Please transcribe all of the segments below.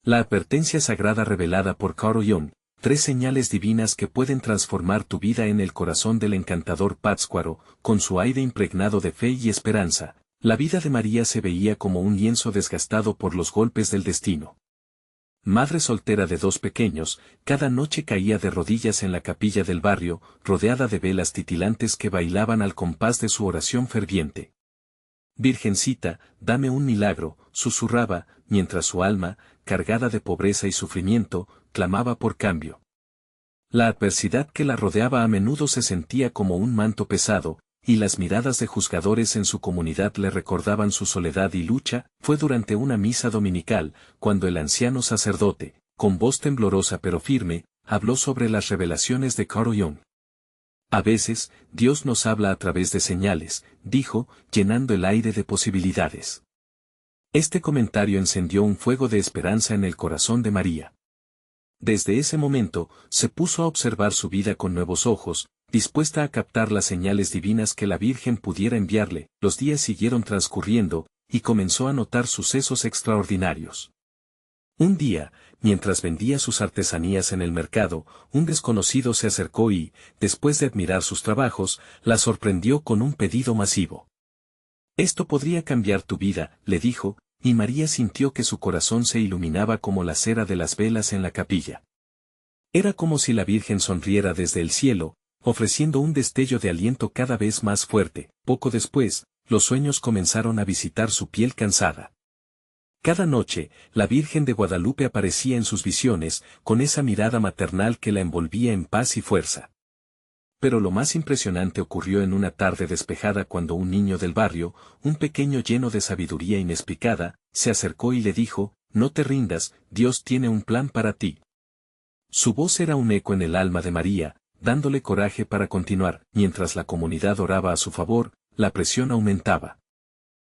La advertencia sagrada revelada por Carl Jung, 3 señales divinas que pueden transformar tu vida en el corazón del encantador Pátzcuaro, con su aire impregnado de fe y esperanza. La vida de María se veía como un lienzo desgastado por los golpes del destino. Madre soltera de 2 pequeños, cada noche caía de rodillas en la capilla del barrio, rodeada de velas titilantes que bailaban al compás de su oración ferviente. Virgencita, dame un milagro, susurraba, mientras su alma, cargada de pobreza y sufrimiento, clamaba por cambio. La adversidad que la rodeaba a menudo se sentía como un manto pesado, y las miradas de juzgadores en su comunidad le recordaban su soledad y lucha. Fue durante una misa dominical, cuando el anciano sacerdote, con voz temblorosa pero firme, habló sobre las revelaciones de Carl Jung. A veces, Dios nos habla a través de señales, dijo, llenando el aire de posibilidades. Este comentario encendió un fuego de esperanza en el corazón de María. Desde ese momento, se puso a observar su vida con nuevos ojos, dispuesta a captar las señales divinas que la Virgen pudiera enviarle. Los días siguieron transcurriendo, y comenzó a notar sucesos extraordinarios. Un día, mientras vendía sus artesanías en el mercado, un desconocido se acercó y, después de admirar sus trabajos, la sorprendió con un pedido masivo. «Esto podría cambiar tu vida», le dijo, y María sintió que su corazón se iluminaba como la cera de las velas en la capilla. Era como si la Virgen sonriera desde el cielo, ofreciendo un destello de aliento cada vez más fuerte. Poco después, los sueños comenzaron a visitar su piel cansada. Cada noche, la Virgen de Guadalupe aparecía en sus visiones, con esa mirada maternal que la envolvía en paz y fuerza. Pero lo más impresionante ocurrió en una tarde despejada cuando un niño del barrio, un pequeño lleno de sabiduría inexplicada, se acercó y le dijo, «No te rindas, Dios tiene un plan para ti». Su voz era un eco en el alma de María, dándole coraje para continuar. Mientras la comunidad oraba a su favor, la presión aumentaba.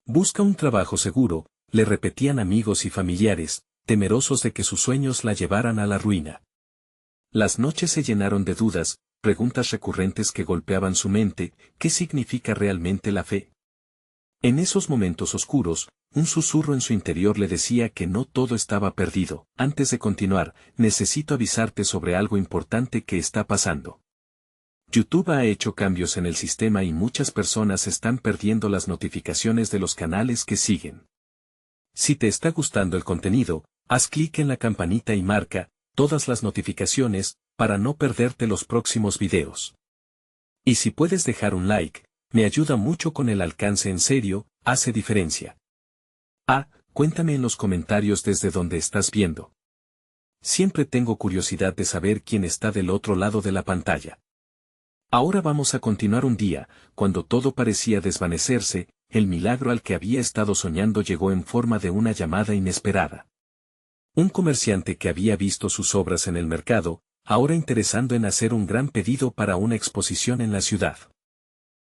«Busca un trabajo seguro», le repetían amigos y familiares, temerosos de que sus sueños la llevaran a la ruina. Las noches se llenaron de dudas, preguntas recurrentes que golpeaban su mente. ¿Qué significa realmente la fe? En esos momentos oscuros, un susurro en su interior le decía que no todo estaba perdido. Antes de continuar, necesito avisarte sobre algo importante que está pasando. YouTube ha hecho cambios en el sistema y muchas personas están perdiendo las notificaciones de los canales que siguen. Si te está gustando el contenido, haz clic en la campanita y marca todas las notificaciones, para no perderte los próximos videos. Y si puedes dejar un like, me ayuda mucho con el alcance. En serio, hace diferencia. Cuéntame en los comentarios desde donde estás viendo. Siempre tengo curiosidad de saber quién está del otro lado de la pantalla. Ahora vamos a continuar. Un día, cuando todo parecía desvanecerse, el milagro al que había estado soñando llegó en forma de una llamada inesperada. Un comerciante que había visto sus obras en el mercado, ahora interesado en hacer un gran pedido para una exposición en la ciudad.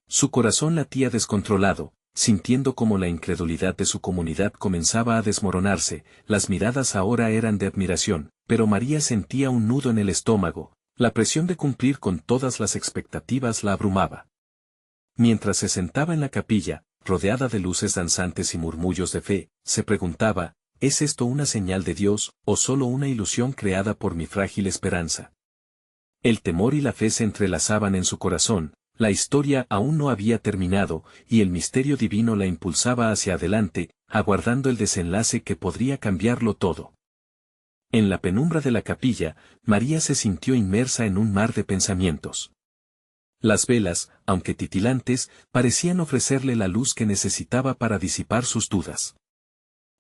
Su corazón latía descontrolado, sintiendo como la incredulidad de su comunidad comenzaba a desmoronarse. Las miradas ahora eran de admiración, pero María sentía un nudo en el estómago. La presión de cumplir con todas las expectativas la abrumaba. Mientras se sentaba en la capilla, rodeada de luces danzantes y murmullos de fe, se preguntaba, ¿es esto una señal de Dios, o solo una ilusión creada por mi frágil esperanza? El temor y la fe se entrelazaban en su corazón. La historia aún no había terminado, y el misterio divino la impulsaba hacia adelante, aguardando el desenlace que podría cambiarlo todo. En la penumbra de la capilla, María se sintió inmersa en un mar de pensamientos. Las velas, aunque titilantes, parecían ofrecerle la luz que necesitaba para disipar sus dudas.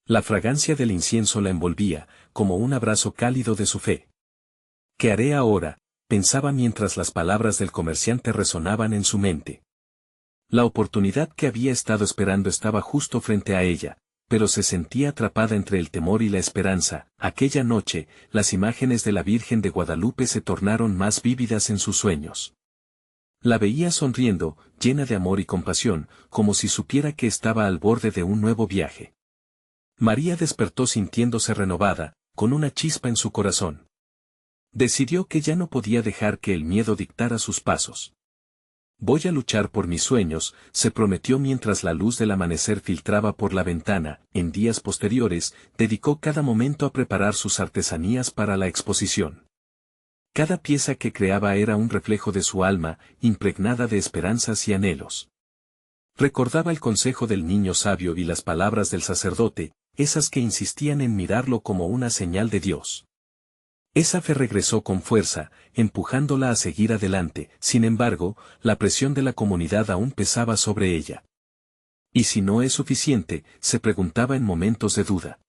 La fragancia del incienso la envolvía, como un abrazo cálido de su fe. ¿Qué haré ahora?, pensaba mientras las palabras del comerciante resonaban en su mente. La oportunidad que había estado esperando estaba justo frente a ella, pero se sentía atrapada entre el temor y la esperanza. Aquella noche, las imágenes de la Virgen de Guadalupe se tornaron más vívidas en sus sueños. La veía sonriendo, llena de amor y compasión, como si supiera que estaba al borde de un nuevo viaje. María despertó sintiéndose renovada, con una chispa en su corazón. Decidió que ya no podía dejar que el miedo dictara sus pasos. Voy a luchar por mis sueños, se prometió mientras la luz del amanecer filtraba por la ventana. En días posteriores, dedicó cada momento a preparar sus artesanías para la exposición. Cada pieza que creaba era un reflejo de su alma, impregnada de esperanzas y anhelos. Recordaba el consejo del niño sabio y las palabras del sacerdote, esas que insistían en mirarlo como una señal de Dios. Esa fe regresó con fuerza, empujándola a seguir adelante. Sin embargo, la presión de la comunidad aún pesaba sobre ella. ¿Y si no es suficiente?, se preguntaba en momentos de duda.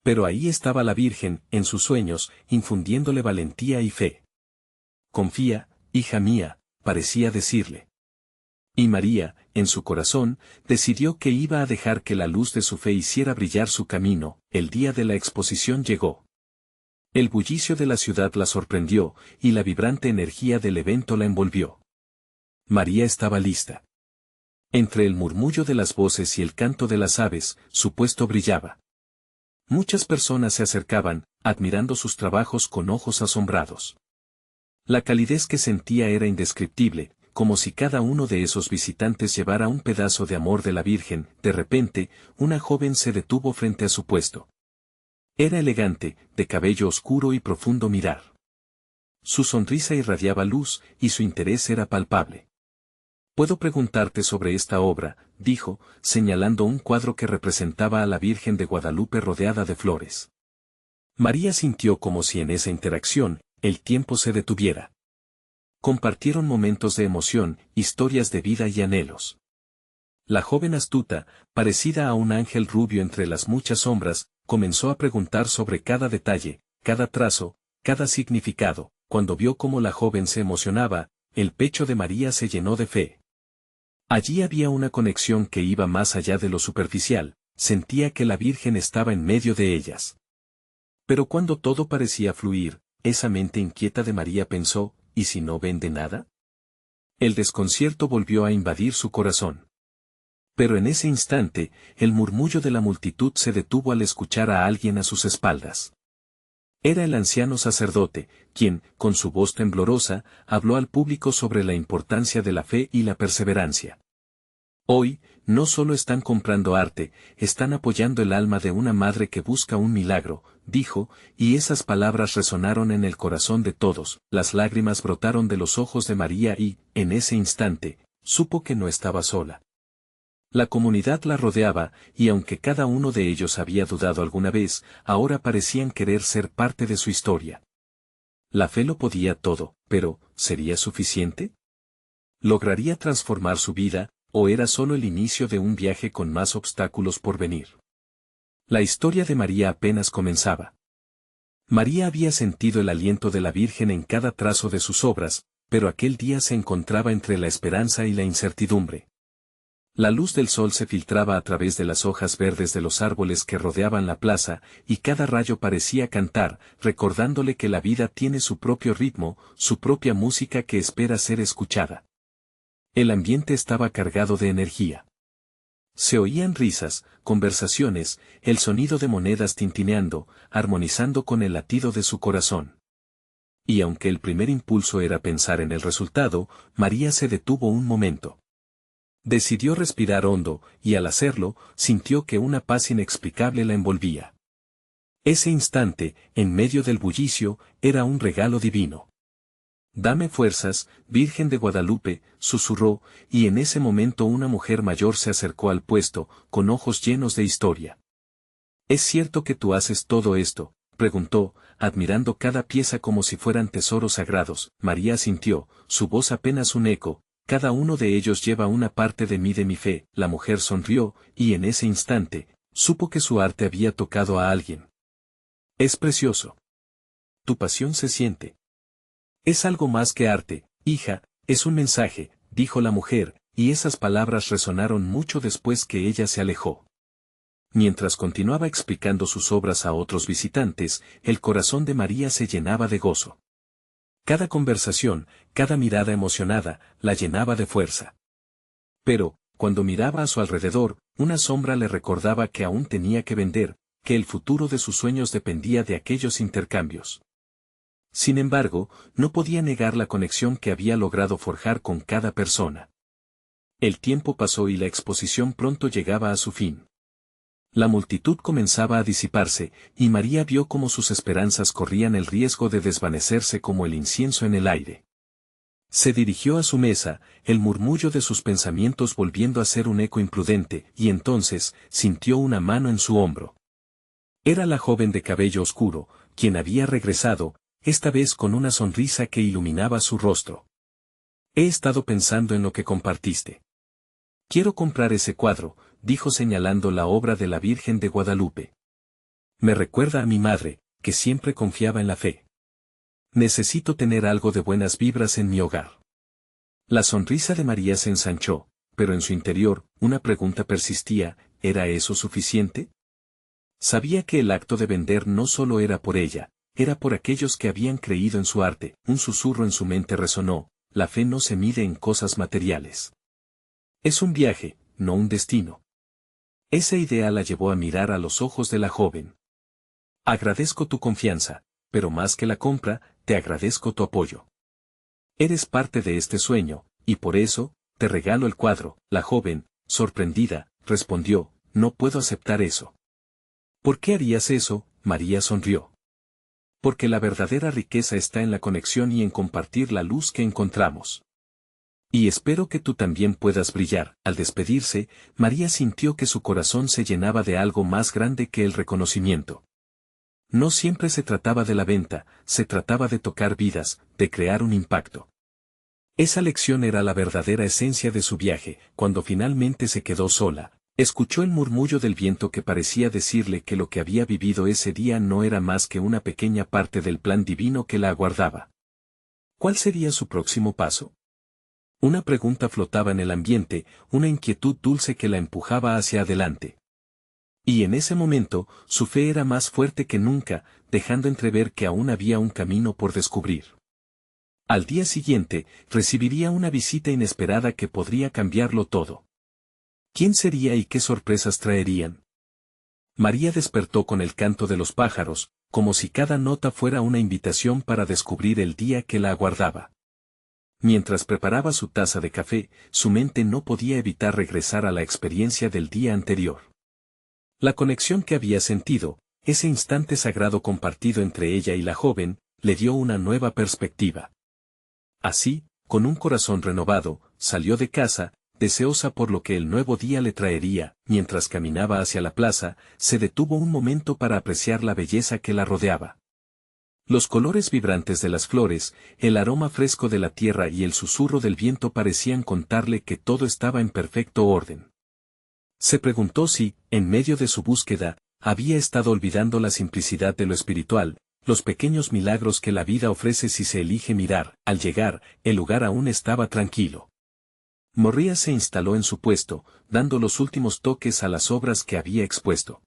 Pero ahí estaba la Virgen, en sus sueños, infundiéndole valentía y fe. Confía, hija mía, parecía decirle. Y María, en su corazón, decidió que iba a dejar que la luz de su fe hiciera brillar su camino. El día de la exposición llegó. El bullicio de la ciudad la sorprendió, y la vibrante energía del evento la envolvió. María estaba lista. Entre el murmullo de las voces y el canto de las aves, su puesto brillaba. Muchas personas se acercaban, admirando sus trabajos con ojos asombrados. La calidez que sentía era indescriptible, como si cada uno de esos visitantes llevara un pedazo de amor de la Virgen. De repente, una joven se detuvo frente a su puesto. Era elegante, de cabello oscuro y profundo mirar. Su sonrisa irradiaba luz, y su interés era palpable. «¿Puedo preguntarte sobre esta obra?», dijo, señalando un cuadro que representaba a la Virgen de Guadalupe rodeada de flores. María sintió como si en esa interacción, el tiempo se detuviera. Compartieron momentos de emoción, historias de vida y anhelos. La joven astuta, parecida a un ángel rubio entre las muchas sombras, comenzó a preguntar sobre cada detalle, cada trazo, cada significado. Cuando vio cómo la joven se emocionaba, el pecho de María se llenó de fe. Allí había una conexión que iba más allá de lo superficial, sentía que la Virgen estaba en medio de ellas. Pero cuando todo parecía fluir, esa mente inquieta de María pensó, ¿y si no vende nada? El desconcierto volvió a invadir su corazón. Pero en ese instante, el murmullo de la multitud se detuvo al escuchar a alguien a sus espaldas. Era el anciano sacerdote, quien, con su voz temblorosa, habló al público sobre la importancia de la fe y la perseverancia. Hoy, no solo están comprando arte, están apoyando el alma de una madre que busca un milagro, dijo, y esas palabras resonaron en el corazón de todos. Las lágrimas brotaron de los ojos de María y, en ese instante, supo que no estaba sola. La comunidad la rodeaba, y aunque cada uno de ellos había dudado alguna vez, ahora parecían querer ser parte de su historia. La fe lo podía todo, pero, ¿sería suficiente? ¿Lograría transformar su vida, o era solo el inicio de un viaje con más obstáculos por venir? La historia de María apenas comenzaba. María había sentido el aliento de la Virgen en cada trazo de sus obras, pero aquel día se encontraba entre la esperanza y la incertidumbre. La luz del sol se filtraba a través de las hojas verdes de los árboles que rodeaban la plaza, y cada rayo parecía cantar, recordándole que la vida tiene su propio ritmo, su propia música que espera ser escuchada. El ambiente estaba cargado de energía. Se oían risas, conversaciones, el sonido de monedas tintineando, armonizando con el latido de su corazón. Y aunque el primer impulso era pensar en el resultado, María se detuvo un momento. Decidió respirar hondo, y al hacerlo, sintió que una paz inexplicable la envolvía. Ese instante, en medio del bullicio, era un regalo divino. «Dame fuerzas, Virgen de Guadalupe», susurró, y en ese momento una mujer mayor se acercó al puesto, con ojos llenos de historia. «¿Es cierto que tú haces todo esto?», preguntó, admirando cada pieza como si fueran tesoros sagrados. María sintió, su voz apenas un eco, «Cada uno de ellos lleva una parte de mi fe». La mujer sonrió, y en ese instante, supo que su arte había tocado a alguien. «Es precioso. Tu pasión se siente. Es algo más que arte, hija, es un mensaje», dijo la mujer, y esas palabras resonaron mucho después que ella se alejó. Mientras continuaba explicando sus obras a otros visitantes, el corazón de María se llenaba de gozo. Cada conversación, cada mirada emocionada, la llenaba de fuerza. Pero, cuando miraba a su alrededor, una sombra le recordaba que aún tenía que vender, que el futuro de sus sueños dependía de aquellos intercambios. Sin embargo, no podía negar la conexión que había logrado forjar con cada persona. El tiempo pasó y la exposición pronto llegaba a su fin. La multitud comenzaba a disiparse, y María vio cómo sus esperanzas corrían el riesgo de desvanecerse como el incienso en el aire. Se dirigió a su mesa, el murmullo de sus pensamientos volviendo a ser un eco imprudente, y entonces, sintió una mano en su hombro. Era la joven de cabello oscuro, quien había regresado, esta vez con una sonrisa que iluminaba su rostro. He estado pensando en lo que compartiste. Quiero comprar ese cuadro, dijo señalando la obra de la Virgen de Guadalupe. Me recuerda a mi madre, que siempre confiaba en la fe. Necesito tener algo de buenas vibras en mi hogar. La sonrisa de María se ensanchó, pero en su interior, una pregunta persistía, ¿era eso suficiente? Sabía que el acto de vender no solo era por ella, era por aquellos que habían creído en su arte. Un susurro en su mente resonó, la fe no se mide en cosas materiales. Es un viaje, no un destino. Esa idea la llevó a mirar a los ojos de la joven. Agradezco tu confianza, pero más que la compra, te agradezco tu apoyo. Eres parte de este sueño, y por eso, te regalo el cuadro. La joven, sorprendida, respondió, no puedo aceptar eso. ¿Por qué harías eso? María sonrió. Porque la verdadera riqueza está en la conexión y en compartir la luz que encontramos. Y espero que tú también puedas brillar. Al despedirse, María sintió que su corazón se llenaba de algo más grande que el reconocimiento. No siempre se trataba de la venta, se trataba de tocar vidas, de crear un impacto. Esa lección era la verdadera esencia de su viaje. Cuando finalmente se quedó sola, escuchó el murmullo del viento que parecía decirle que lo que había vivido ese día no era más que una pequeña parte del plan divino que la aguardaba. ¿Cuál sería su próximo paso? Una pregunta flotaba en el ambiente, una inquietud dulce que la empujaba hacia adelante. Y en ese momento, su fe era más fuerte que nunca, dejando entrever que aún había un camino por descubrir. Al día siguiente, recibiría una visita inesperada que podría cambiarlo todo. ¿Quién sería y qué sorpresas traerían? María despertó con el canto de los pájaros, como si cada nota fuera una invitación para descubrir el día que la aguardaba. Mientras preparaba su taza de café, su mente no podía evitar regresar a la experiencia del día anterior. La conexión que había sentido, ese instante sagrado compartido entre ella y la joven, le dio una nueva perspectiva. Así, con un corazón renovado, salió de casa, deseosa por lo que el nuevo día le traería. Mientras caminaba hacia la plaza, se detuvo un momento para apreciar la belleza que la rodeaba. Los colores vibrantes de las flores, el aroma fresco de la tierra y el susurro del viento parecían contarle que todo estaba en perfecto orden. Se preguntó si, en medio de su búsqueda, había estado olvidando la simplicidad de lo espiritual, los pequeños milagros que la vida ofrece si se elige mirar. Al llegar, el lugar aún estaba tranquilo. María se instaló en su puesto, dando los últimos toques a las obras que había expuesto.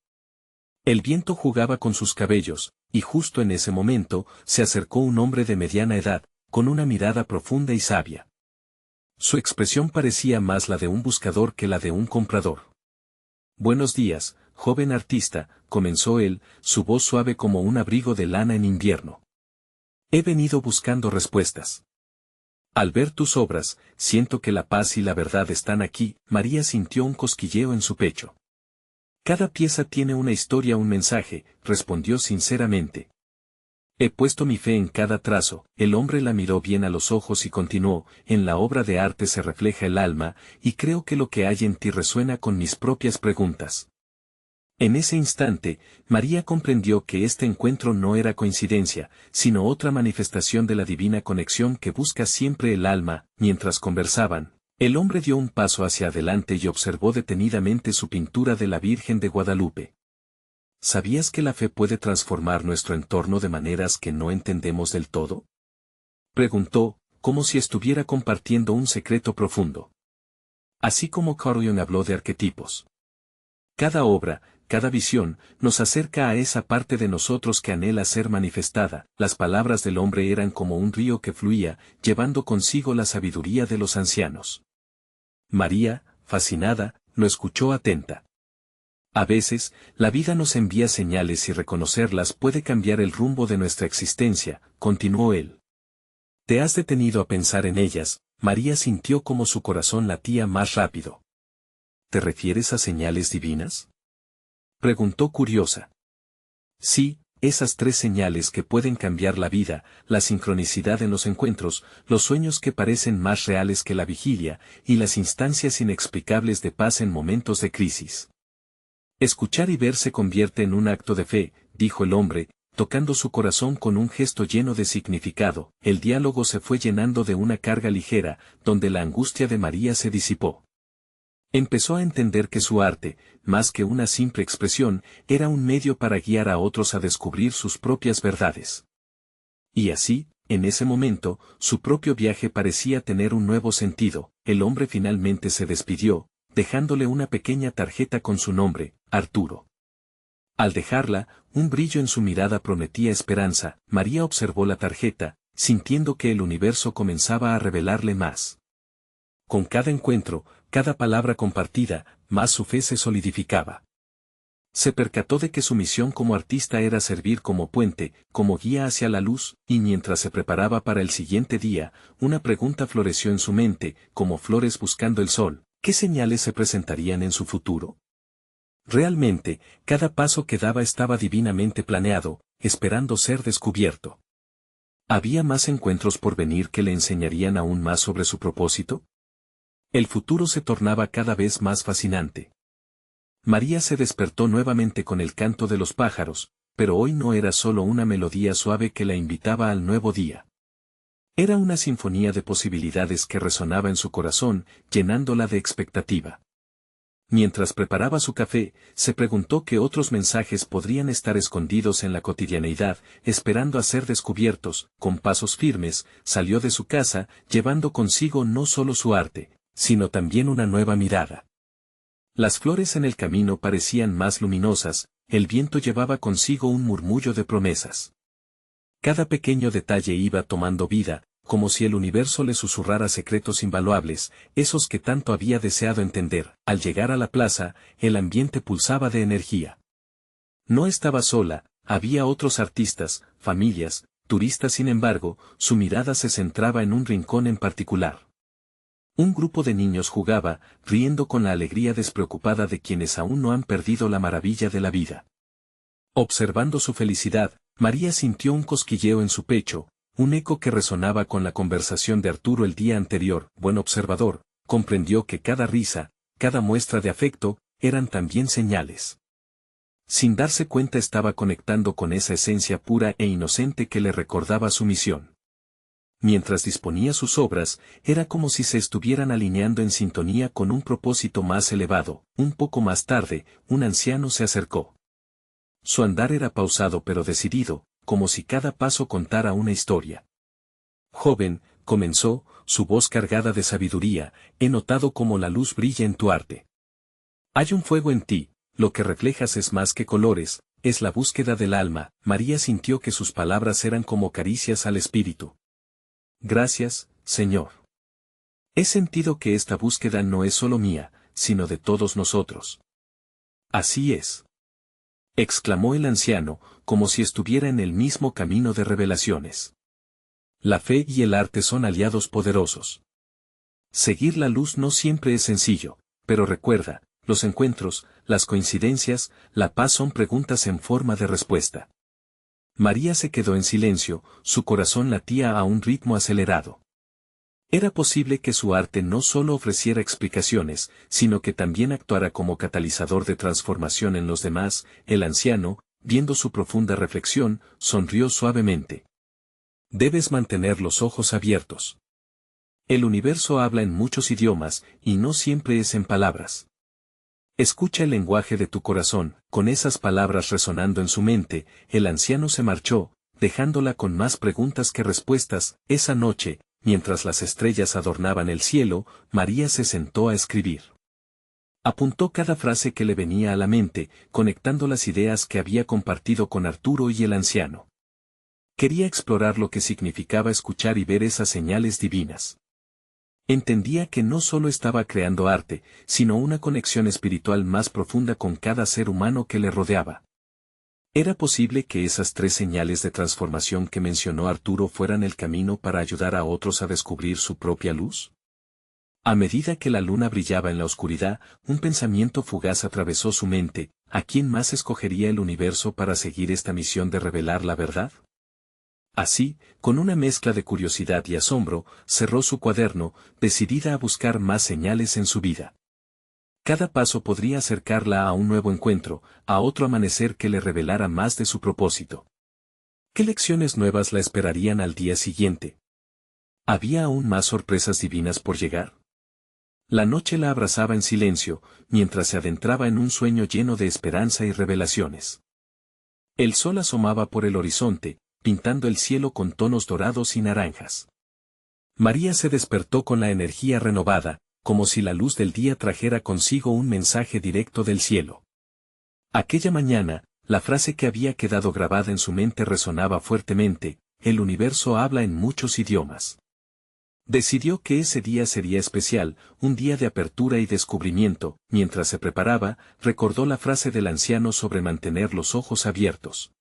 El viento jugaba con sus cabellos, y justo en ese momento, se acercó un hombre de mediana edad, con una mirada profunda y sabia. Su expresión parecía más la de un buscador que la de un comprador. Buenos días, joven artista, comenzó él, su voz suave como un abrigo de lana en invierno. He venido buscando respuestas. Al ver tus obras, siento que la paz y la verdad están aquí. María sintió un cosquilleo en su pecho. Cada pieza tiene una historia, un mensaje, respondió sinceramente. He puesto mi fe en cada trazo. El hombre la miró bien a los ojos y continuó, en la obra de arte se refleja el alma, y creo que lo que hay en ti resuena con mis propias preguntas. En ese instante, María comprendió que este encuentro no era coincidencia, sino otra manifestación de la divina conexión que busca siempre el alma. Mientras conversaban, el hombre dio un paso hacia adelante y observó detenidamente su pintura de la Virgen de Guadalupe. ¿Sabías que la fe puede transformar nuestro entorno de maneras que no entendemos del todo? Preguntó, como si estuviera compartiendo un secreto profundo. Así como Carl Jung habló de arquetipos. Cada obra, cada visión, nos acerca a esa parte de nosotros que anhela ser manifestada. Las palabras del hombre eran como un río que fluía, llevando consigo la sabiduría de los ancianos. María, fascinada, lo escuchó atenta. A veces, la vida nos envía señales y reconocerlas puede cambiar el rumbo de nuestra existencia, continuó él. ¿Te has detenido a pensar en ellas? María sintió como su corazón latía más rápido. ¿Te refieres a señales divinas? Preguntó curiosa. Sí, esas 3 señales que pueden cambiar la vida, la sincronicidad en los encuentros, los sueños que parecen más reales que la vigilia, y las instancias inexplicables de paz en momentos de crisis. Escuchar y ver se convierte en un acto de fe, dijo el hombre, tocando su corazón con un gesto lleno de significado. El diálogo se fue llenando de una carga ligera, donde la angustia de María se disipó. Empezó a entender que su arte, más que una simple expresión, era un medio para guiar a otros a descubrir sus propias verdades. Y así, en ese momento, su propio viaje parecía tener un nuevo sentido. El hombre finalmente se despidió, dejándole una pequeña tarjeta con su nombre, Arturo. Al dejarla, un brillo en su mirada prometía esperanza. María observó la tarjeta, sintiendo que el universo comenzaba a revelarle más. Con cada encuentro, cada palabra compartida, más su fe se solidificaba. Se percató de que su misión como artista era servir como puente, como guía hacia la luz, y mientras se preparaba para el siguiente día, una pregunta floreció en su mente, como flores buscando el sol. ¿Qué señales se presentarían en su futuro? Realmente, cada paso que daba estaba divinamente planeado, esperando ser descubierto. ¿Había más encuentros por venir que le enseñarían aún más sobre su propósito? El futuro se tornaba cada vez más fascinante. María se despertó nuevamente con el canto de los pájaros, pero hoy no era solo una melodía suave que la invitaba al nuevo día. Era una sinfonía de posibilidades que resonaba en su corazón, llenándola de expectativa. Mientras preparaba su café, se preguntó qué otros mensajes podrían estar escondidos en la cotidianeidad, esperando a ser descubiertos. Con pasos firmes, salió de su casa, llevando consigo no solo su arte, sino también una nueva mirada. Las flores en el camino parecían más luminosas, el viento llevaba consigo un murmullo de promesas. Cada pequeño detalle iba tomando vida, como si el universo le susurrara secretos invaluables, esos que tanto había deseado entender. Al llegar a la plaza, el ambiente pulsaba de energía. No estaba sola, había otros artistas, familias, turistas. Sin embargo, su mirada se centraba en un rincón en particular. Un grupo de niños jugaba, riendo con la alegría despreocupada de quienes aún no han perdido la maravilla de la vida. Observando su felicidad, María sintió un cosquilleo en su pecho, un eco que resonaba con la conversación de Arturo el día anterior. Buen observador, comprendió que cada risa, cada muestra de afecto, eran también señales. Sin darse cuenta estaba conectando con esa esencia pura e inocente que le recordaba su misión. Mientras disponía sus obras, era como si se estuvieran alineando en sintonía con un propósito más elevado. Un poco más tarde, un anciano se acercó. Su andar era pausado pero decidido, como si cada paso contara una historia. Joven, comenzó, su voz cargada de sabiduría, he notado cómo la luz brilla en tu arte. Hay un fuego en ti, lo que reflejas es más que colores, es la búsqueda del alma. María sintió que sus palabras eran como caricias al espíritu. Gracias, Señor. He sentido que esta búsqueda no es solo mía, sino de todos nosotros. Así es. Exclamó el anciano, como si estuviera en el mismo camino de revelaciones. La fe y el arte son aliados poderosos. Seguir la luz no siempre es sencillo, pero recuerda, los encuentros, las coincidencias, la paz son preguntas en forma de respuesta. María se quedó en silencio, su corazón latía a un ritmo acelerado. Era posible que su arte no solo ofreciera explicaciones, sino que también actuara como catalizador de transformación en los demás. El anciano, viendo su profunda reflexión, sonrió suavemente. Debes mantener los ojos abiertos. El universo habla en muchos idiomas, y no siempre es en palabras. Escucha el lenguaje de tu corazón. Con esas palabras resonando en su mente, el anciano se marchó, dejándola con más preguntas que respuestas. Esa noche, mientras las estrellas adornaban el cielo, María se sentó a escribir. Apuntó cada frase que le venía a la mente, conectando las ideas que había compartido con Arturo y el anciano. Quería explorar lo que significaba escuchar y ver esas señales divinas. Entendía que no solo estaba creando arte, sino una conexión espiritual más profunda con cada ser humano que le rodeaba. ¿Era posible que esas 3 señales de transformación que mencionó Arturo fueran el camino para ayudar a otros a descubrir su propia luz? A medida que la luna brillaba en la oscuridad, un pensamiento fugaz atravesó su mente: ¿a quién más escogería el universo para seguir esta misión de revelar la verdad? Así, con una mezcla de curiosidad y asombro, cerró su cuaderno, decidida a buscar más señales en su vida. Cada paso podría acercarla a un nuevo encuentro, a otro amanecer que le revelara más de su propósito. ¿Qué lecciones nuevas la esperarían al día siguiente? ¿Había aún más sorpresas divinas por llegar? La noche la abrazaba en silencio, mientras se adentraba en un sueño lleno de esperanza y revelaciones. El sol asomaba por el horizonte, pintando el cielo con tonos dorados y naranjas. María se despertó con la energía renovada, como si la luz del día trajera consigo un mensaje directo del cielo. Aquella mañana, la frase que había quedado grabada en su mente resonaba fuertemente: el universo habla en muchos idiomas. Decidió que ese día sería especial, un día de apertura y descubrimiento. Mientras se preparaba, recordó la frase del anciano sobre mantener los ojos abiertos.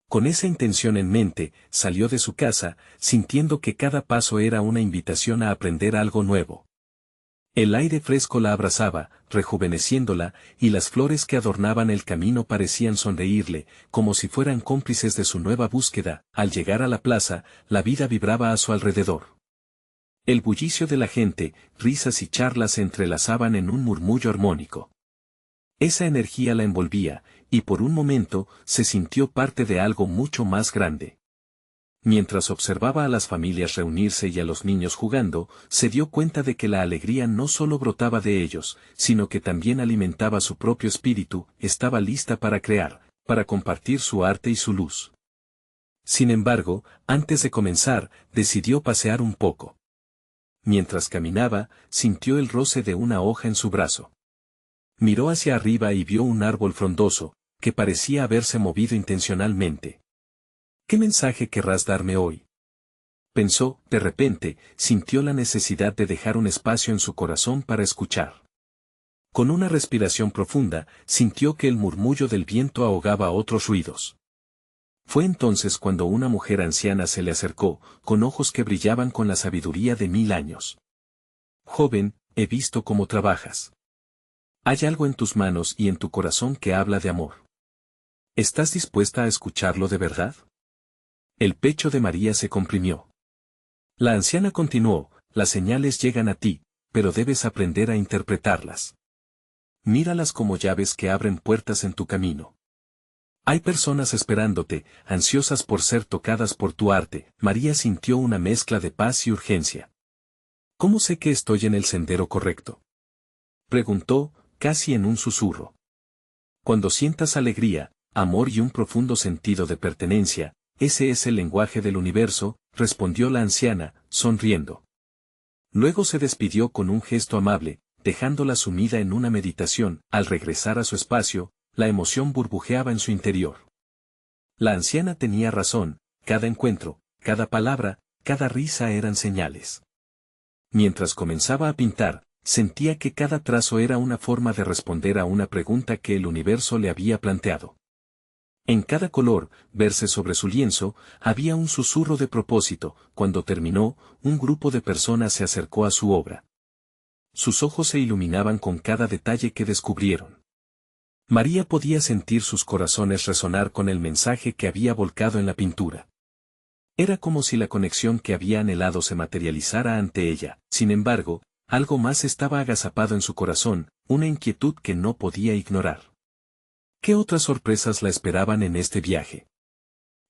Con esa intención en mente, salió de su casa, sintiendo que cada paso era una invitación a aprender algo nuevo. El aire fresco la abrazaba, rejuveneciéndola, y las flores que adornaban el camino parecían sonreírle, como si fueran cómplices de su nueva búsqueda. Al llegar a la plaza, la vida vibraba a su alrededor. El bullicio de la gente, risas y charlas se entrelazaban en un murmullo armónico. Esa energía la envolvía, y por un momento, se sintió parte de algo mucho más grande. Mientras observaba a las familias reunirse y a los niños jugando, se dio cuenta de que la alegría no solo brotaba de ellos, sino que también alimentaba su propio espíritu. Estaba lista para crear, para compartir su arte y su luz. Sin embargo, antes de comenzar, decidió pasear un poco. Mientras caminaba, sintió el roce de una hoja en su brazo. Miró hacia arriba y vio un árbol frondoso, que parecía haberse movido intencionalmente. ¿Qué mensaje querrás darme hoy?, pensó. De repente, sintió la necesidad de dejar un espacio en su corazón para escuchar. Con una respiración profunda, sintió que el murmullo del viento ahogaba otros ruidos. Fue entonces cuando una mujer anciana se le acercó, con ojos que brillaban con la sabiduría de 1000 años. Joven, he visto cómo trabajas. Hay algo en tus manos y en tu corazón que habla de amor. ¿Estás dispuesta a escucharlo de verdad? El pecho de María se comprimió. La anciana continuó: las señales llegan a ti, pero debes aprender a interpretarlas. Míralas como llaves que abren puertas en tu camino. Hay personas esperándote, ansiosas por ser tocadas por tu arte. María sintió una mezcla de paz y urgencia. ¿Cómo sé que estoy en el sendero correcto?, preguntó, casi en un susurro. Cuando sientas alegría, amor y un profundo sentido de pertenencia, ese es el lenguaje del universo, respondió la anciana, sonriendo. Luego se despidió con un gesto amable, dejándola sumida en una meditación. Al regresar a su espacio, la emoción burbujeaba en su interior. La anciana tenía razón: cada encuentro, cada palabra, cada risa eran señales. Mientras comenzaba a pintar, sentía que cada trazo era una forma de responder a una pregunta que el universo le había planteado. En cada color, verse sobre su lienzo, había un susurro de propósito. Cuando terminó, un grupo de personas se acercó a su obra. Sus ojos se iluminaban con cada detalle que descubrieron. María podía sentir sus corazones resonar con el mensaje que había volcado en la pintura. Era como si la conexión que había anhelado se materializara ante ella. Sin embargo, algo más estaba agazapado en su corazón, una inquietud que no podía ignorar. ¿Qué otras sorpresas la esperaban en este viaje?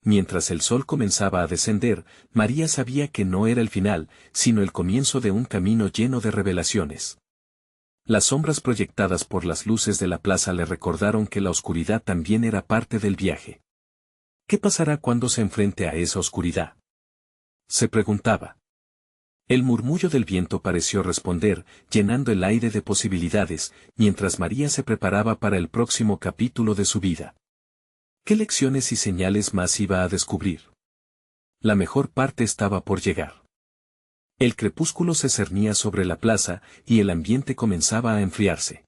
Mientras el sol comenzaba a descender, María sabía que no era el final, sino el comienzo de un camino lleno de revelaciones. Las sombras proyectadas por las luces de la plaza le recordaron que la oscuridad también era parte del viaje. ¿Qué pasará cuando se enfrente a esa oscuridad?, se preguntaba. El murmullo del viento pareció responder, llenando el aire de posibilidades, mientras María se preparaba para el próximo capítulo de su vida. ¿Qué lecciones y señales más iba a descubrir? La mejor parte estaba por llegar. El crepúsculo se cernía sobre la plaza y el ambiente comenzaba a enfriarse.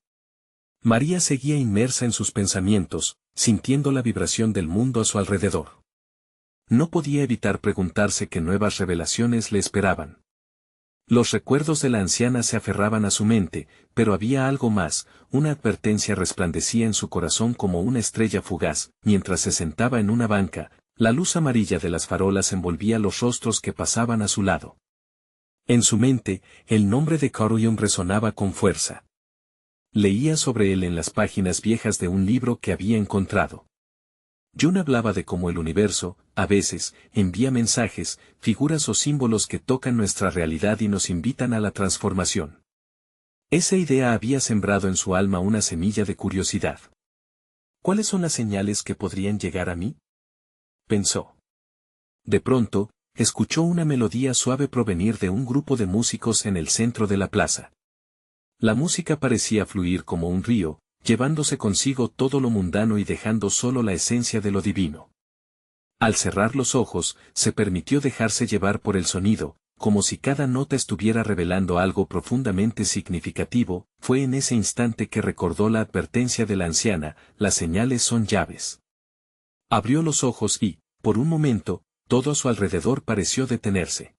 María seguía inmersa en sus pensamientos, sintiendo la vibración del mundo a su alrededor. No podía evitar preguntarse qué nuevas revelaciones le esperaban. Los recuerdos de la anciana se aferraban a su mente, pero había algo más, una advertencia resplandecía en su corazón como una estrella fugaz, mientras se sentaba en una banca, la luz amarilla de las farolas envolvía los rostros que pasaban a su lado. En su mente, el nombre de Carl Jung resonaba con fuerza. Leía sobre él en las páginas viejas de un libro que había encontrado. Jung hablaba de cómo el universo, a veces, envía mensajes, figuras o símbolos que tocan nuestra realidad y nos invitan a la transformación. Esa idea había sembrado en su alma una semilla de curiosidad. ¿Cuáles son las señales que podrían llegar a mí?, pensó. De pronto, escuchó una melodía suave provenir de un grupo de músicos en el centro de la plaza. La música parecía fluir como un río, llevándose consigo todo lo mundano y dejando solo la esencia de lo divino. Al cerrar los ojos, se permitió dejarse llevar por el sonido, como si cada nota estuviera revelando algo profundamente significativo. Fue en ese instante que recordó la advertencia de la anciana: las señales son llaves. Abrió los ojos y, por un momento, todo a su alrededor pareció detenerse.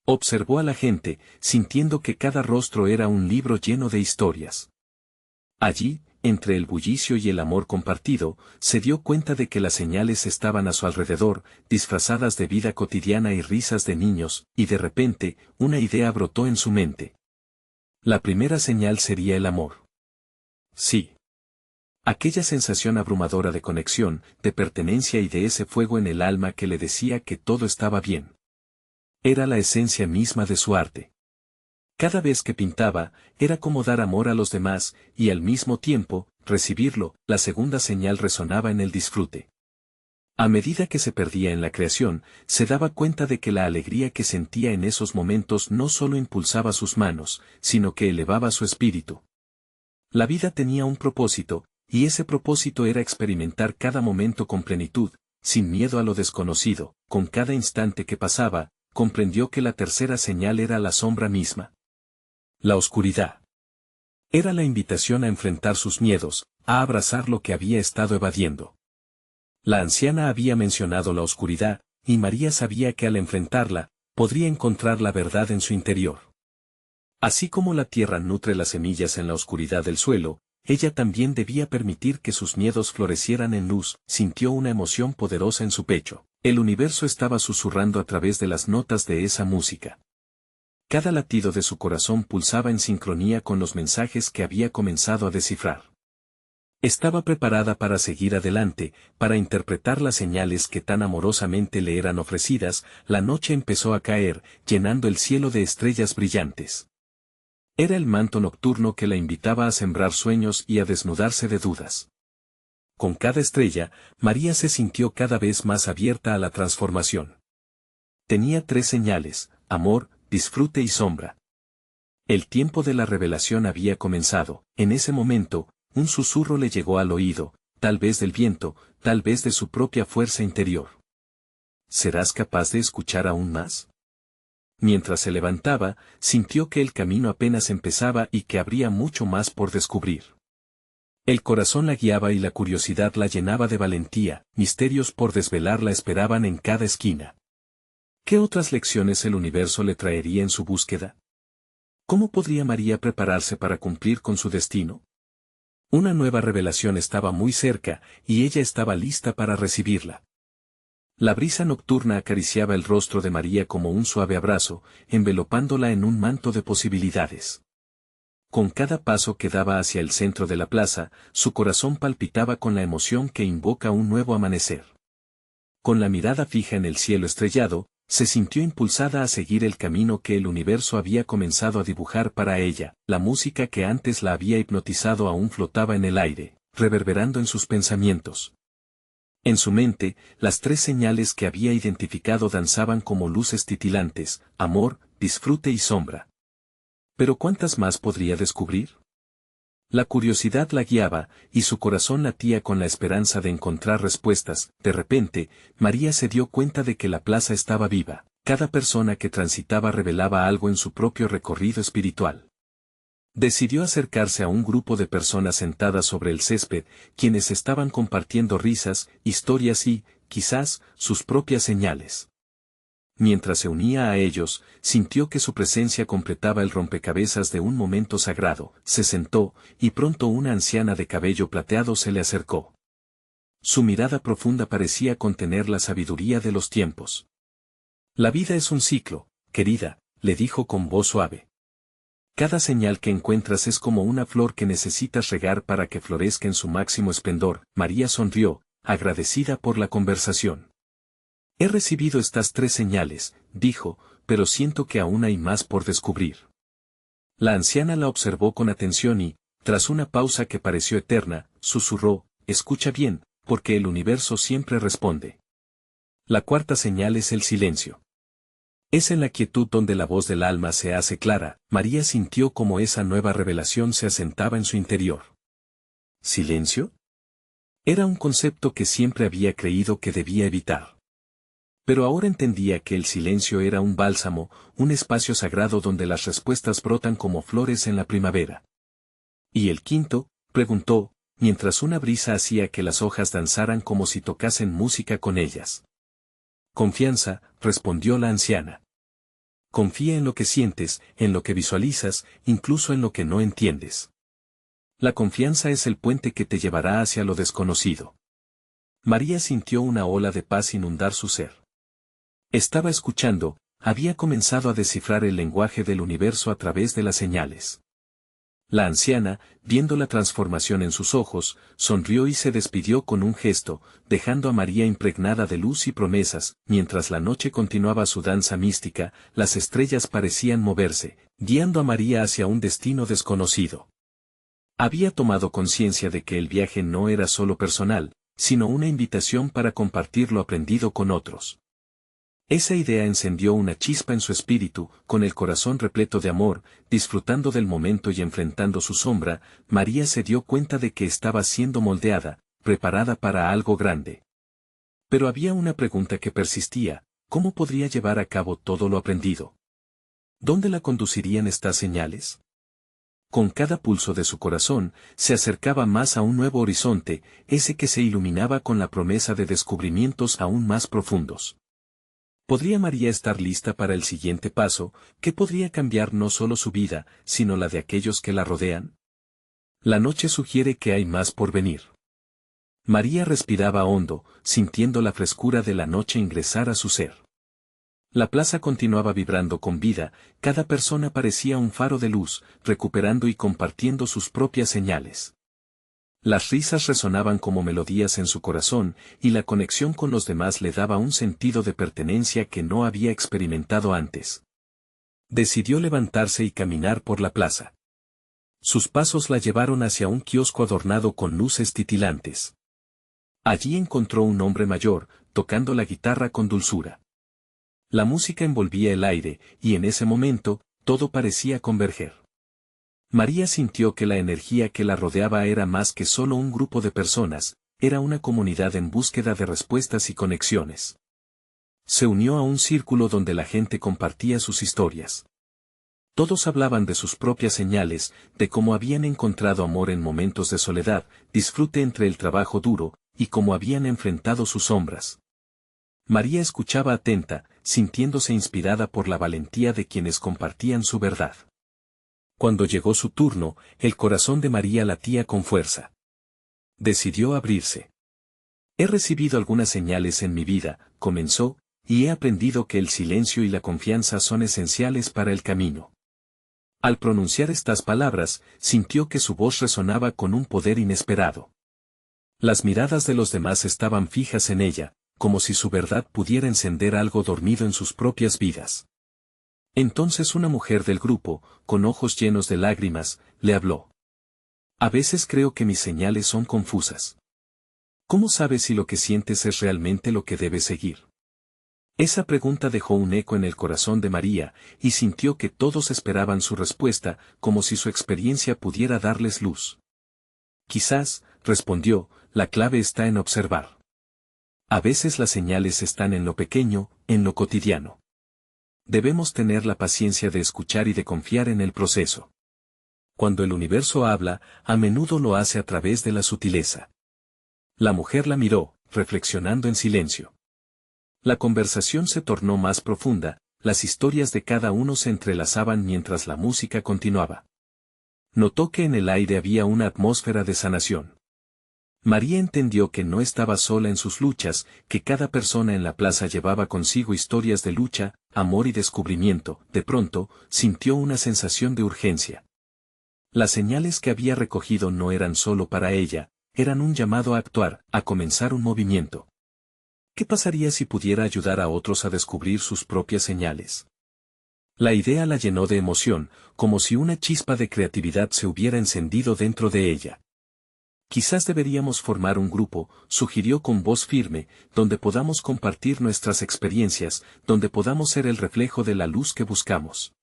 Observó a la gente, sintiendo que cada rostro era un libro lleno de historias. Allí, entre el bullicio y el amor compartido, se dio cuenta de que las señales estaban a su alrededor, disfrazadas de vida cotidiana y risas de niños, y de repente, una idea brotó en su mente. La primera señal sería el amor. Sí. Aquella sensación abrumadora de conexión, de pertenencia y de ese fuego en el alma que le decía que todo estaba bien. Era la esencia misma de su arte. Cada vez que pintaba, era como dar amor a los demás, y al mismo tiempo, recibirlo. La segunda señal resonaba en el disfrute. A medida que se perdía en la creación, se daba cuenta de que la alegría que sentía en esos momentos no solo impulsaba sus manos, sino que elevaba su espíritu. La vida tenía un propósito, y ese propósito era experimentar cada momento con plenitud, sin miedo a lo desconocido. Con cada instante que pasaba, comprendió que la tercera señal era la sombra misma. La oscuridad. Era la invitación a enfrentar sus miedos, a abrazar lo que había estado evadiendo. La anciana había mencionado la oscuridad, y María sabía que al enfrentarla, podría encontrar la verdad en su interior. Así como la tierra nutre las semillas en la oscuridad del suelo, ella también debía permitir que sus miedos florecieran en luz. Sintió una emoción poderosa en su pecho. El universo estaba susurrando a través de las notas de esa música. Cada latido de su corazón pulsaba en sincronía con los mensajes que había comenzado a descifrar. Estaba preparada para seguir adelante, para interpretar las señales que tan amorosamente le eran ofrecidas. La noche empezó a caer, llenando el cielo de estrellas brillantes. Era el manto nocturno que la invitaba a sembrar sueños y a desnudarse de dudas. Con cada estrella, María se sintió cada vez más abierta a la transformación. Tenía 3 señales: amor, disfrute y sombra. El tiempo de la revelación había comenzado. En ese momento, un susurro le llegó al oído, tal vez del viento, tal vez de su propia fuerza interior. ¿Serás capaz de escuchar aún más? Mientras se levantaba, sintió que el camino apenas empezaba y que habría mucho más por descubrir. El corazón la guiaba y la curiosidad la llenaba de valentía. Misterios por desvelar la esperaban en cada esquina. ¿Qué otras lecciones el universo le traería en su búsqueda? ¿Cómo podría María prepararse para cumplir con su destino? Una nueva revelación estaba muy cerca, y ella estaba lista para recibirla. La brisa nocturna acariciaba el rostro de María como un suave abrazo, envelopándola en un manto de posibilidades. Con cada paso que daba hacia el centro de la plaza, su corazón palpitaba con la emoción que invoca un nuevo amanecer. Con la mirada fija en el cielo estrellado, se sintió impulsada a seguir el camino que el universo había comenzado a dibujar para ella. La música que antes la había hipnotizado aún flotaba en el aire, reverberando en sus pensamientos. En su mente, las 3 señales que había identificado danzaban como luces titilantes: amor, disfrute y sombra. ¿Pero cuántas más podría descubrir? La curiosidad la guiaba, y su corazón latía con la esperanza de encontrar respuestas. De repente, María se dio cuenta de que la plaza estaba viva. Cada persona que transitaba revelaba algo en su propio recorrido espiritual. Decidió acercarse a un grupo de personas sentadas sobre el césped, quienes estaban compartiendo risas, historias y, quizás, sus propias señales. Mientras se unía a ellos, sintió que su presencia completaba el rompecabezas de un momento sagrado, se sentó, y pronto una anciana de cabello plateado se le acercó. Su mirada profunda parecía contener la sabiduría de los tiempos. La vida es un ciclo, querida, le dijo con voz suave. Cada señal que encuentras es como una flor que necesitas regar para que florezca en su máximo esplendor. María sonrió, agradecida por la conversación. He recibido estas 3 señales, dijo, pero siento que aún hay más por descubrir. La anciana la observó con atención y, tras una pausa que pareció eterna, susurró, escucha bien, porque el universo siempre responde. La 4ª señal es el silencio. Es en la quietud donde la voz del alma se hace clara. María sintió como esa nueva revelación se asentaba en su interior. ¿Silencio? Era un concepto que siempre había creído que debía evitar. Pero ahora entendía que el silencio era un bálsamo, un espacio sagrado donde las respuestas brotan como flores en la primavera. ¿Y el 5.? Preguntó, mientras una brisa hacía que las hojas danzaran como si tocasen música con ellas. Confianza, respondió la anciana. Confía en lo que sientes, en lo que visualizas, incluso en lo que no entiendes. La confianza es el puente que te llevará hacia lo desconocido. María sintió una ola de paz inundar su ser. Estaba escuchando, había comenzado a descifrar el lenguaje del universo a través de las señales. La anciana, viendo la transformación en sus ojos, sonrió y se despidió con un gesto, dejando a María impregnada de luz y promesas. Mientras la noche continuaba su danza mística, las estrellas parecían moverse, guiando a María hacia un destino desconocido. Había tomado conciencia de que el viaje no era solo personal, sino una invitación para compartir lo aprendido con otros. Esa idea encendió una chispa en su espíritu, con el corazón repleto de amor, disfrutando del momento y enfrentando su sombra. María se dio cuenta de que estaba siendo moldeada, preparada para algo grande. Pero había una pregunta que persistía: ¿cómo podría llevar a cabo todo lo aprendido? ¿Dónde la conducirían estas señales? Con cada pulso de su corazón, se acercaba más a un nuevo horizonte, ese que se iluminaba con la promesa de descubrimientos aún más profundos. ¿Podría María estar lista para el siguiente paso, que podría cambiar no solo su vida, sino la de aquellos que la rodean? La noche sugiere que hay más por venir. María respiraba hondo, sintiendo la frescura de la noche ingresar a su ser. La plaza continuaba vibrando con vida, cada persona parecía un faro de luz, recuperando y compartiendo sus propias señales. Las risas resonaban como melodías en su corazón, y la conexión con los demás le daba un sentido de pertenencia que no había experimentado antes. Decidió levantarse y caminar por la plaza. Sus pasos la llevaron hacia un kiosco adornado con luces titilantes. Allí encontró un hombre mayor, tocando la guitarra con dulzura. La música envolvía el aire, y en ese momento, todo parecía converger. María sintió que la energía que la rodeaba era más que solo un grupo de personas, era una comunidad en búsqueda de respuestas y conexiones. Se unió a un círculo donde la gente compartía sus historias. Todos hablaban de sus propias señales, de cómo habían encontrado amor en momentos de soledad, disfrute entre el trabajo duro, y cómo habían enfrentado sus sombras. María escuchaba atenta, sintiéndose inspirada por la valentía de quienes compartían su verdad. Cuando llegó su turno, el corazón de María latía con fuerza. Decidió abrirse. He recibido algunas señales en mi vida, comenzó, y he aprendido que el silencio y la confianza son esenciales para el camino. Al pronunciar estas palabras, sintió que su voz resonaba con un poder inesperado. Las miradas de los demás estaban fijas en ella, como si su verdad pudiera encender algo dormido en sus propias vidas. Entonces una mujer del grupo, con ojos llenos de lágrimas, le habló. A veces creo que mis señales son confusas. ¿Cómo sabes si lo que sientes es realmente lo que debes seguir? Esa pregunta dejó un eco en el corazón de María, y sintió que todos esperaban su respuesta, como si su experiencia pudiera darles luz. Quizás, respondió, la clave está en observar. A veces las señales están en lo pequeño, en lo cotidiano. debemos tener la paciencia de escuchar y de confiar en el proceso. Cuando el universo habla, a menudo lo hace a través de la sutileza. La mujer la miró, reflexionando en silencio. La conversación se tornó más profunda, las historias de cada uno se entrelazaban mientras la música continuaba. Notó que en el aire había una atmósfera de sanación. María entendió que no estaba sola en sus luchas, que cada persona en la plaza llevaba consigo historias de lucha, amor y descubrimiento. De pronto, sintió una sensación de urgencia. Las señales que había recogido no eran solo para ella, eran un llamado a actuar, a comenzar un movimiento. ¿Qué pasaría si pudiera ayudar a otros a descubrir sus propias señales? La idea la llenó de emoción, como si una chispa de creatividad se hubiera encendido dentro de ella. Quizás deberíamos formar un grupo, sugirió con voz firme, donde podamos compartir nuestras experiencias, donde podamos ser el reflejo de la luz que buscamos.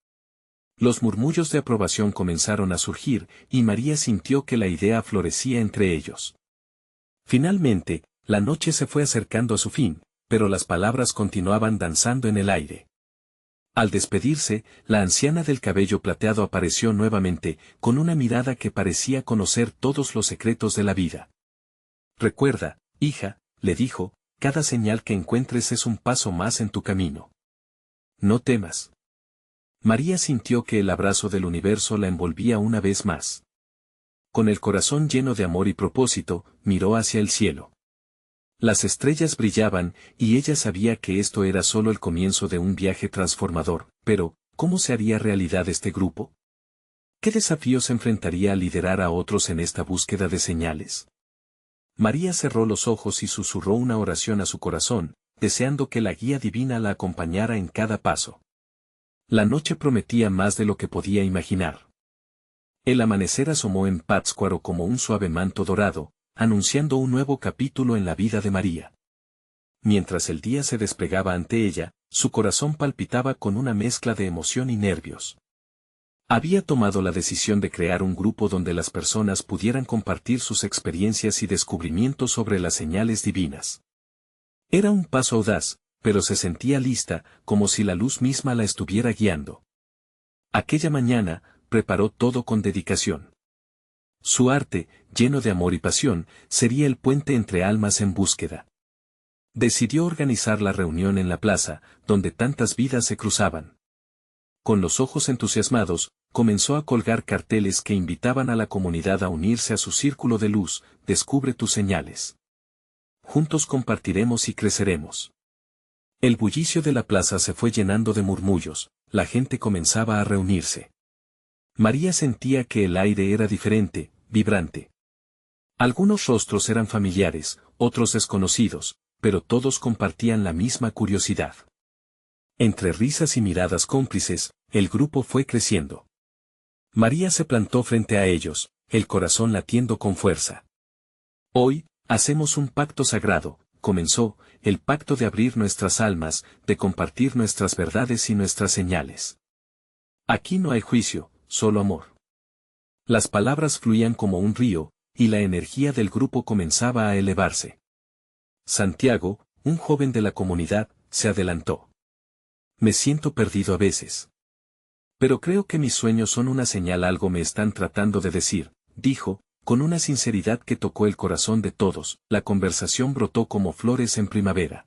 Los murmullos de aprobación comenzaron a surgir, y María sintió que la idea florecía entre ellos. Finalmente, la noche se fue acercando a su fin, pero las palabras continuaban danzando en el aire. Al despedirse, la anciana del cabello plateado apareció nuevamente, con una mirada que parecía conocer todos los secretos de la vida. Recuerda, hija, le dijo, cada señal que encuentres es un paso más en tu camino. No temas. María sintió que el abrazo del universo la envolvía una vez más. Con el corazón lleno de amor y propósito, miró hacia el cielo. Las estrellas brillaban, y ella sabía que esto era solo el comienzo de un viaje transformador, pero, ¿cómo se haría realidad este grupo? ¿Qué desafíos enfrentaría al liderar a otros en esta búsqueda de señales? María cerró los ojos y susurró una oración a su corazón, deseando que la guía divina la acompañara en cada paso. La noche prometía más de lo que podía imaginar. El amanecer asomó en Pátzcuaro como un suave manto dorado, anunciando un nuevo capítulo en la vida de María. Mientras el día se desplegaba ante ella, su corazón palpitaba con una mezcla de emoción y nervios. Había tomado la decisión de crear un grupo donde las personas pudieran compartir sus experiencias y descubrimientos sobre las señales divinas. Era un paso audaz, pero se sentía lista, como si la luz misma la estuviera guiando. Aquella mañana, preparó todo con dedicación. Su arte, lleno de amor y pasión, sería el puente entre almas en búsqueda. Decidió organizar la reunión en la plaza, donde tantas vidas se cruzaban. Con los ojos entusiasmados, comenzó a colgar carteles que invitaban a la comunidad a unirse a su círculo de luz. Descubre tus señales. Juntos compartiremos y creceremos. El bullicio de la plaza se fue llenando de murmullos, la gente comenzaba a reunirse. María sentía que el aire era diferente, vibrante. Algunos rostros eran familiares, otros desconocidos, pero todos compartían la misma curiosidad. Entre risas y miradas cómplices, el grupo fue creciendo. María se plantó frente a ellos, el corazón latiendo con fuerza. Hoy, hacemos un pacto sagrado, comenzó, el pacto de abrir nuestras almas, de compartir nuestras verdades y nuestras señales. Aquí no hay juicio, solo amor. Las palabras fluían como un río, y la energía del grupo comenzaba a elevarse. Santiago, un joven de la comunidad, se adelantó. Me siento perdido a veces. Pero creo que mis sueños son una señal, algo me están tratando de decir, dijo, con una sinceridad que tocó el corazón de todos. La conversación brotó como flores en primavera.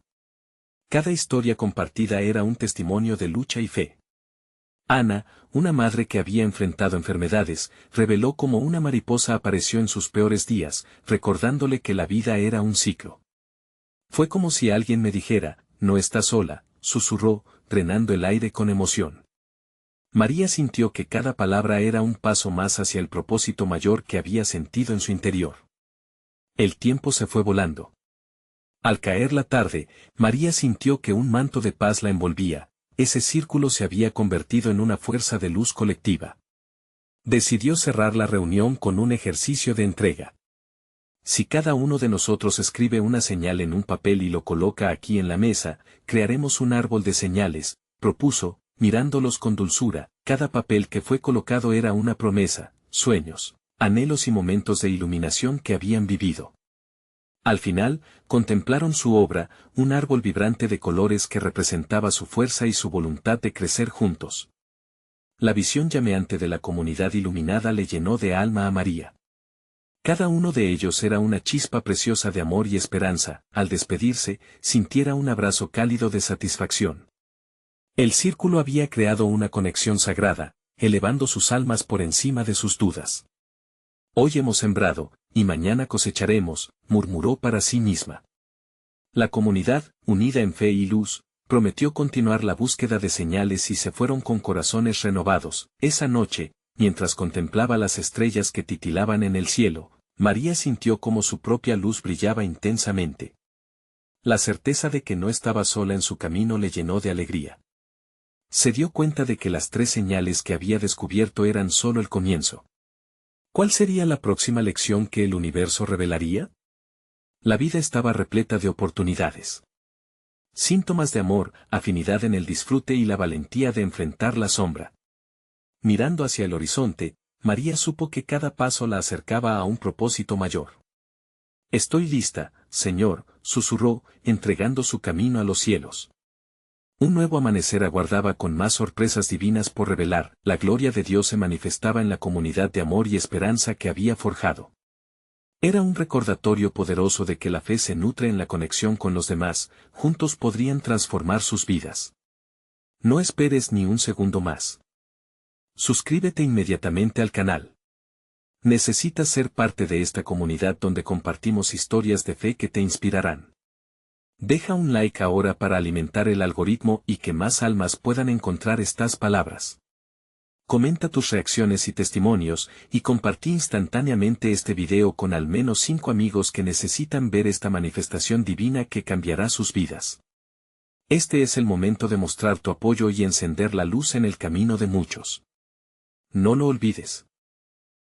Cada historia compartida era un testimonio de lucha y fe. Ana, una madre que había enfrentado enfermedades, reveló cómo una mariposa apareció en sus peores días, recordándole que la vida era un ciclo. Fue como si alguien me dijera, no estás sola, susurró, drenando el aire con emoción. María sintió que cada palabra era un paso más hacia el propósito mayor que había sentido en su interior. El tiempo se fue volando. Al caer la tarde, María sintió que un manto de paz la envolvía. Ese círculo se había convertido en una fuerza de luz colectiva. Decidió cerrar la reunión con un ejercicio de entrega. Si cada uno de nosotros escribe una señal en un papel y lo coloca aquí en la mesa, crearemos un árbol de señales, propuso, mirándolos con dulzura. Cada papel que fue colocado era una promesa, sueños, anhelos y momentos de iluminación que habían vivido. Al final, contemplaron su obra, un árbol vibrante de colores que representaba su fuerza y su voluntad de crecer juntos. La visión llameante de la comunidad iluminada le llenó de alma a María. Cada uno de ellos era una chispa preciosa de amor y esperanza. Al despedirse, sintiera un abrazo cálido de satisfacción. El círculo había creado una conexión sagrada, elevando sus almas por encima de sus dudas. Hoy hemos sembrado, y mañana cosecharemos, murmuró para sí misma. La comunidad, unida en fe y luz, prometió continuar la búsqueda de señales y se fueron con corazones renovados. Esa noche, mientras contemplaba las estrellas que titilaban en el cielo, María sintió como su propia luz brillaba intensamente. La certeza de que no estaba sola en su camino le llenó de alegría. Se dio cuenta de que las 3 señales que había descubierto eran solo el comienzo. ¿Cuál sería la próxima lección que el universo revelaría? La vida estaba repleta de oportunidades. Síntomas de amor, afinidad en el disfrute y la valentía de enfrentar la sombra. Mirando hacia el horizonte, María supo que cada paso la acercaba a un propósito mayor. Estoy lista, Señor, susurró, entregando su camino a los cielos. Un nuevo amanecer aguardaba con más sorpresas divinas por revelar. La gloria de Dios se manifestaba en la comunidad de amor y esperanza que había forjado. Era un recordatorio poderoso de que la fe se nutre en la conexión con los demás, juntos podrían transformar sus vidas. No esperes ni un segundo más. Suscríbete inmediatamente al canal. Necesitas ser parte de esta comunidad donde compartimos historias de fe que te inspirarán. Deja un like ahora para alimentar el algoritmo y que más almas puedan encontrar estas palabras. Comenta tus reacciones y testimonios y compartí instantáneamente este video con al menos 5 amigos que necesitan ver esta manifestación divina que cambiará sus vidas. Este es el momento de mostrar tu apoyo y encender la luz en el camino de muchos. No lo olvides.